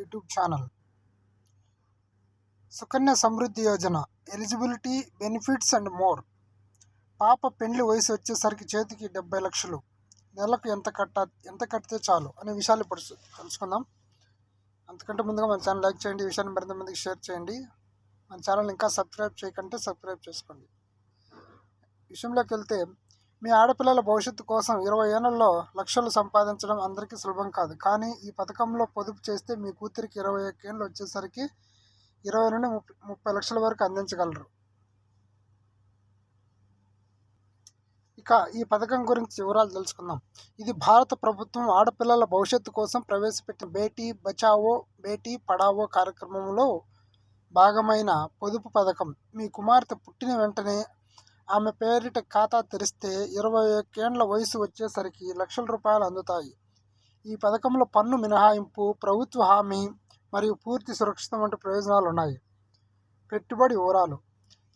YouTube channel. Sukanya Samriddhi Yojana eligibility, benefits and more. పాప పెండ్లి వయసు వచ్చేసరికి చేతికి 70 లక్షలు. నెలకు ఎంత కడితే చాలు అనే విషయాలు ఇప్పుడు తెలుసుకుందాం. అంతకంటే ముందుగా మన ఛానల్ లైక్ చేయండి, ఈ విషయాన్ని మరింత మందికి షేర్ చేయండి. మన ఛానల్ ఇంకా సబ్స్క్రైబ్ చేయకంటే సబ్స్క్రైబ్ చేసుకోండి. విషయంలోకి వెళ్తే, మీ ఆడపిల్లల భవిష్యత్తు కోసం 20 ఏళ్లలో లక్షలు సంపాదించడం అందరికీ సులభం కాదు. కానీ ఈ పథకంలో పొదుపు చేస్తే మీ కూతురికి 21 ఏళ్ళు వచ్చేసరికి 20 నుండి 30 లక్షల వరకు అందించగలరు. ఇక ఈ పథకం గురించి వివరాలు తెలుసుకుందాం. ఇది భారత ప్రభుత్వం ఆడపిల్లల భవిష్యత్తు కోసం ప్రవేశపెట్టిన బేటీ బచావో బేటీ పడావో కార్యక్రమంలో భాగమైన పొదుపు పథకం. మీ కుమార్తె పుట్టిన వెంటనే ఆమె పేరిట ఖాతా తెరిస్తే 21 ఏళ్ల వయసు వచ్చేసరికి లక్షల రూపాయలు అందుతాయి. ఈ పథకంలో పన్ను మినహాయింపు, ప్రభుత్వ హామీ మరియు పూర్తి సురక్షితం వంటి ప్రయోజనాలు ఉన్నాయి. పెట్టుబడి వివరాలు.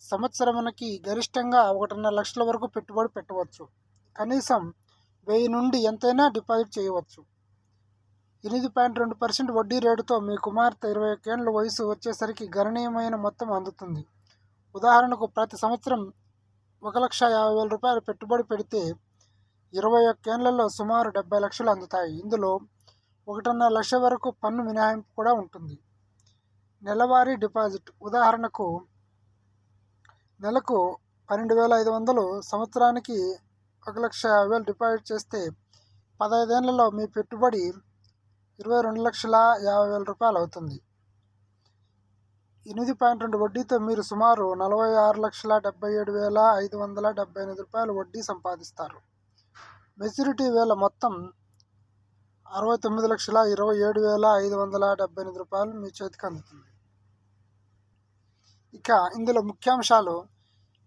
సంవత్సరానికి గరిష్టంగా 1.5 లక్షల వరకు పెట్టుబడి పెట్టవచ్చు. కనీసం 1000 నుండి ఎంతైనా డిపాజిట్ చేయవచ్చు. 8.2% వడ్డీ రేటుతో మీ కుమార్తె 21 ఏళ్ల వయసు వచ్చేసరికి గణనీయమైన మొత్తం అందుతుంది. ఉదాహరణకు, ప్రతి సంవత్సరం 1,50,000 రూపాయలు పెట్టుబడి పెడితే 21 ఏళ్లలో సుమారు 70 లక్షలు అందుతాయి. ఇందులో 1.5 లక్షల వరకు పన్ను మినహాయింపు కూడా ఉంటుంది. నెలవారీ డిపాజిట్. ఉదాహరణకు, నెలకు 12,500, సంవత్సరానికి 1,50,000 డిపాజిట్ చేస్తే 15 ఏళ్లలో మీ పెట్టుబడి 22,50,000 రూపాయలు అవుతుంది. 8.2 వడ్డీతో మీరు సుమారు 46,77,578 రూపాయలు వడ్డీ సంపాదిస్తారు. మెచ్యూరిటీ వేళ మొత్తం 69,27,578 రూపాయలు మీ చేతికి అందుతుంది. ఇక ఇందులో ముఖ్యాంశాలు: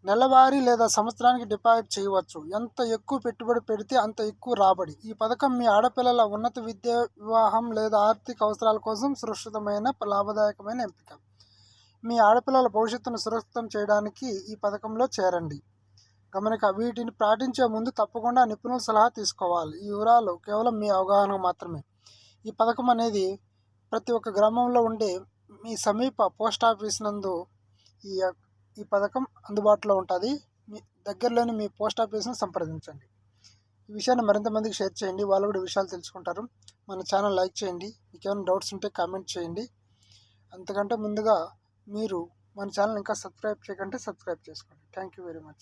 నెలవారీ లేదా సంవత్సరానికి డిపాజిట్ చేయవచ్చు. ఎంత ఎక్కువ పెట్టుబడి పెడితే అంత ఎక్కువ రాబడి. ఈ పథకం మీ ఆడపిల్లల ఉన్నత విద్య, వివాహం లేదా ఆర్థిక అవసరాల కోసం సురక్షితమైన, లాభదాయకమైన ఎంపిక. మీ ఆడపిల్లల భవిష్యత్తును సురక్షితం చేయడానికి ఈ పథకంలో చేరండి. గమనిక: వీటిని పాటించే ముందు తప్పకుండా నిపుణుల సలహా తీసుకోవాలి. ఈ వివరాలు కేవలం మీ అవగాహన మాత్రమే. ఈ పథకం అనేది ప్రతి ఒక్క గ్రామంలో ఉండే మీ సమీప పోస్ట్ ఆఫీస్ నందు ఈ పథకం అందుబాటులో ఉంటుంది. మీ దగ్గరలోని మీ పోస్ట్ ఆఫీస్ను సంప్రదించండి. ఈ విషయాన్ని మరింత మందికి షేర్ చేయండి, వాళ్ళు కూడా విషయాలు తెలుసుకుంటారు. మన ఛానల్ లైక్ చేయండి. మీకు ఏమైనా డౌట్స్ ఉంటే కామెంట్ చేయండి. అంతకంటే ముందుగా మీరు మన ఛానల్ ఇంకా సబ్స్క్రైబ్ చేయకంటే సబ్స్క్రైబ్ చేసుకోండి. Thank you very much.